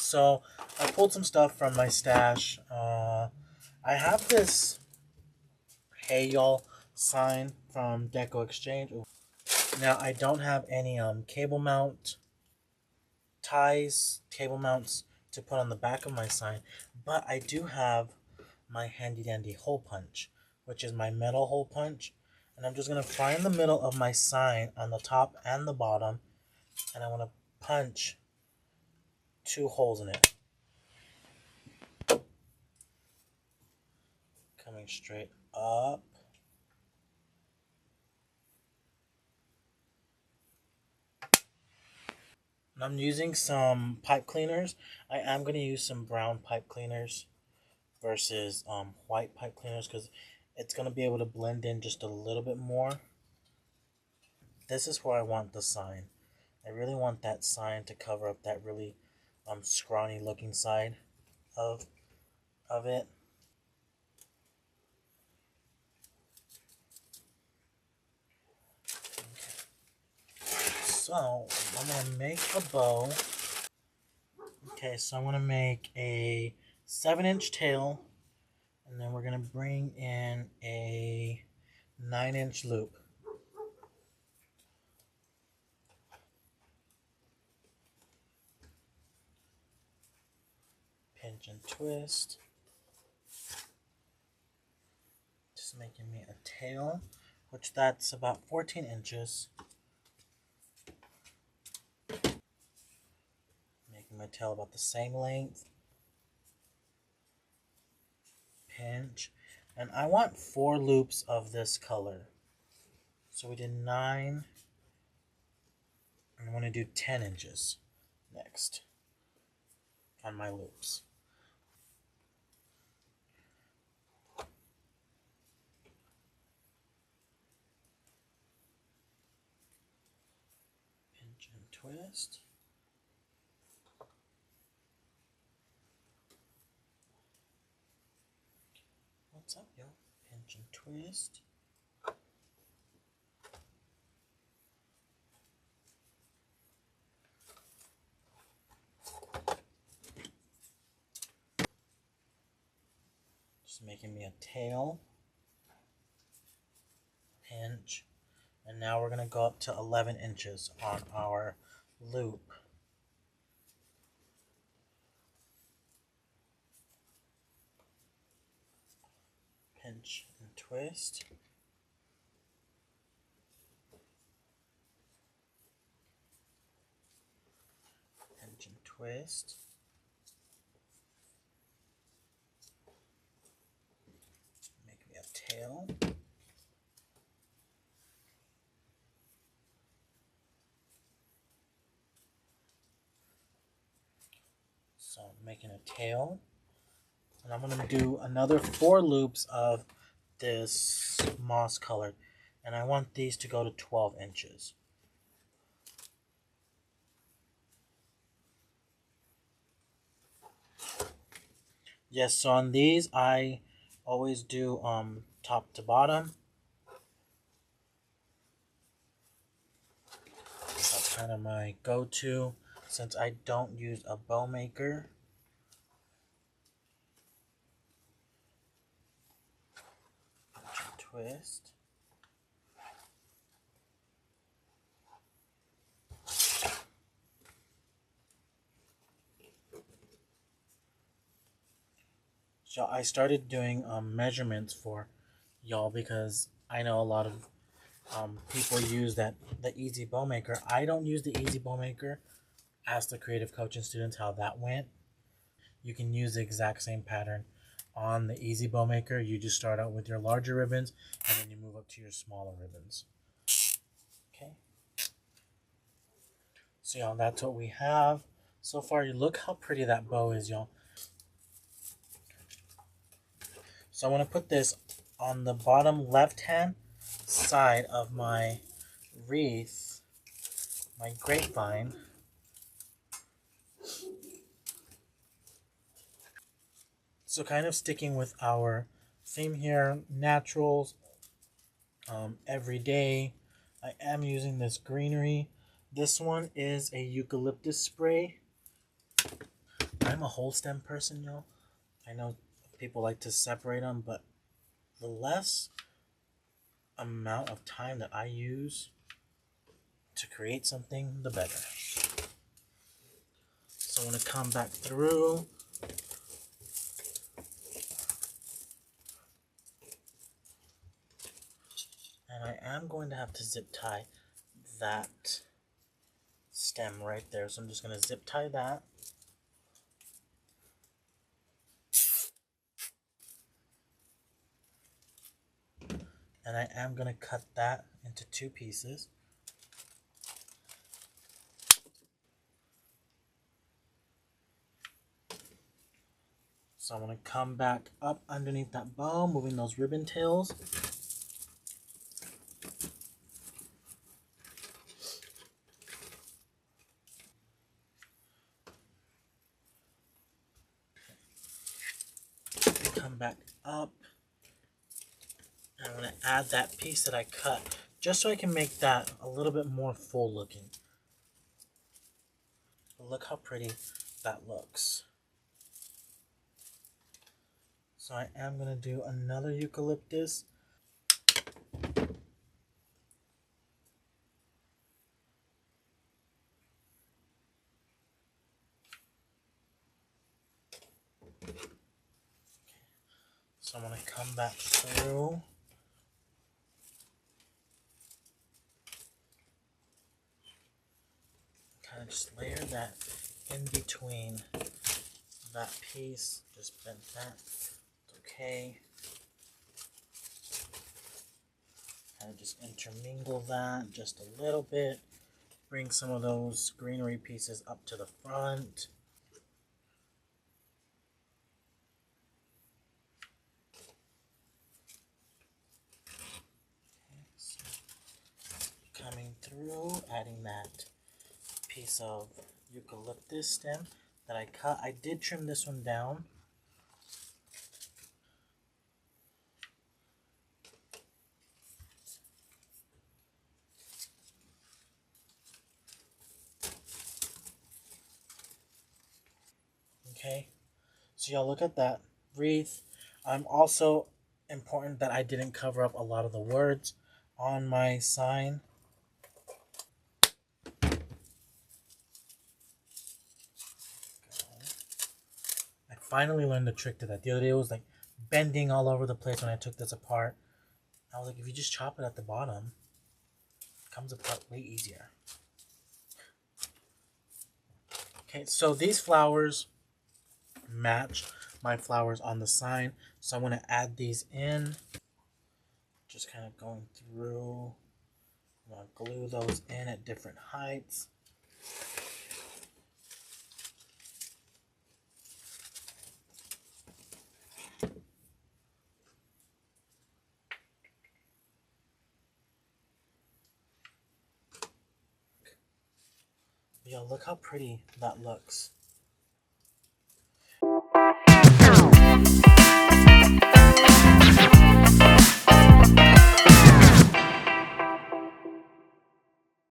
So I pulled some stuff from my stash. I have this "Hey Y'all" sign from Deco Exchange. Now I don't have any cable mounts to put on the back of my sign, but I do have my handy dandy hole punch, which is my metal hole punch, and I'm just gonna find the middle of my sign on the top and the bottom, and I want to punch 2 holes in it, coming straight up. And I'm using some pipe cleaners. I am going to use some brown pipe cleaners versus white pipe cleaners because it's going to be able to blend in just a little bit more. This is where I want the sign. I really want that sign to cover up that really scrawny looking side of it. So I'm going to make a bow. Okay, so I'm going to make a 7-inch tail, and then we're going to bring in a 9-inch loop. Pinch and twist. Just making me a tail, which that's about 14 inches. Making my tail about the same length. Pinch. And I want 4 loops of this color. So we did 9. And I want to do 10 inches next on my loops. Pinch and twist. What's up, yo? Pinch and twist. Just making me a tail. Pinch. And now we're going to go up to 11 inches on our loop. Pinch and twist. Pinch and twist. Make me a tail. So I'm making a tail. And I'm going to do another 4 loops of this moss color. And I want these to go to 12 inches. Yes, so on these I always do top to bottom. That's kind of my go-to since I don't use a bow maker. Twist. So I started doing measurements for y'all because I know a lot of people use the Easy Bow Maker. I don't use the Easy Bow Maker. Ask the creative coaching students how that went. You can use the exact same pattern on the Easy Bow Maker. You just start out with your larger ribbons and then you move up to your smaller ribbons. Okay. So y'all, that's what we have so far. You look how pretty that bow is, y'all. So I want to put this on the bottom left hand side of my wreath, my grapevine. So kind of sticking with our theme here, naturals, everyday. I am using this Greenery. This one is a eucalyptus spray. I'm a whole stem person, y'all. I know people like to separate them, but the less amount of time that I use to create something, the better. So I'm going to come back through. And I am going to have to zip tie that stem right there. So I'm just going to zip tie that. And I am going to cut that into 2 pieces. So I'm going to come back up underneath that bow, moving those ribbon tails. Come back up. And I'm going to add that piece that I cut, just so I can make that a little bit more full looking. Look how pretty that looks. So I am going to do another eucalyptus. So I'm going to come back through. Kind of just layer that in between that piece. Just bend that. Okay. Kind of just intermingle that just a little bit. Bring some of those greenery pieces up to the front. Coming through, adding that piece of eucalyptus stem that I cut. I did trim this one down. Okay, so y'all look at that wreath. I'm also important that I didn't cover up a lot of the words on my sign. I finally learned the trick to that. The other day it was like bending all over the place when I took this apart. I was like, if you just chop it at the bottom, it comes apart way easier. Okay, so these flowers match my flowers on the sign, so I'm going to add these in. Just kind of going through. I'm going to glue those in at different heights. Yo, look how pretty that looks.